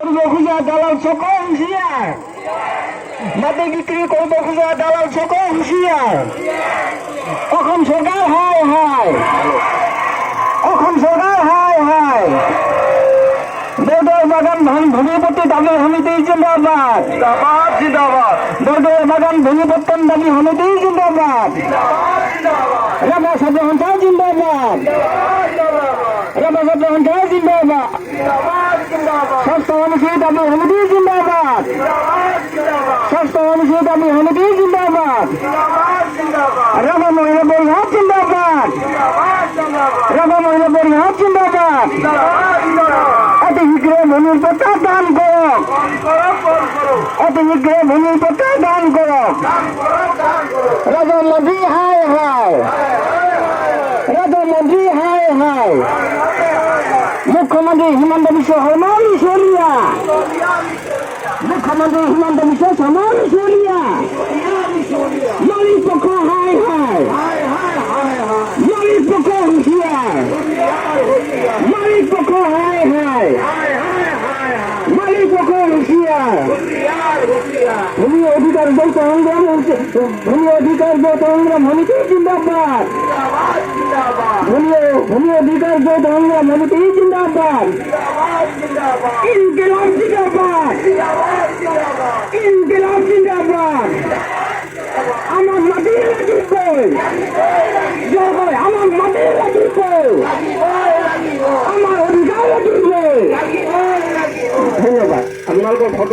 খুঁজা দালাল সকল হুঁশিয়ার, মাটি বিক্রি করবো খুঁজা দালাল সকল হুঁশিয়ার। অসম সরকার হায় হায়, অসম সরকার হায় হায়। বর্ডার বাগান ভূমিপত্তি দাবি সমিতি জিন্দাবাদ, জিন্দাবাদ। বর্ডার বাগান ভূমিপত্তন দাবি সমিতি জিন্দাবাদ, রামা ছাত্র সন্থা জিন্দাবাদ, রামা ছাত্র সন্থা জিন্দাবাদ, স্বাস্থ্য অনুষ্ঠিত দাবি সমিতি জিন্দাবাদ, স্বাস্থ্য অনুষ্ঠিত দাবি সমিতি জিন্দাবাদ, রামা মহিলা পরিষদ জিন্দাবাদ, রামা মহিলা পরিষদ জিন্দাবাদ। অতি শীঘ্র ভূমির পত্তা দান করক, অতি শীঘ্র ভূমির পত্তা দান করক। রাজমন্ত্রী হায় হায়, রাজমন্ত্রী হায় হায়। মুখ্যমন্ত্রী হিমন্ত বিশ্ব শর্মা মিশরিয়া, মুখ্যমন্ত্রী হিমন্ত বিশ্ব শর্মা মিশরিয়া। মালিক পক্ষ হায় হায়, মালিক পক্ষ হুঁশিয়ার, মালিক পক্ষ হায় হায়, মালিক পক্ষ হুঁশিয়ার। ভূমি অধিকার যৌথ সংগ্রাম, ভূমি অধিকার যৌথ সংগ্রাম সমিতি জিন্দাবাদ, ভূমি অধিকার যৌথ সংগ্রাম সমিতি জিন্দাবাদ, ইনকিলাব জিন্দাবাদ, ইনকিলাব জিন্দাবাদ।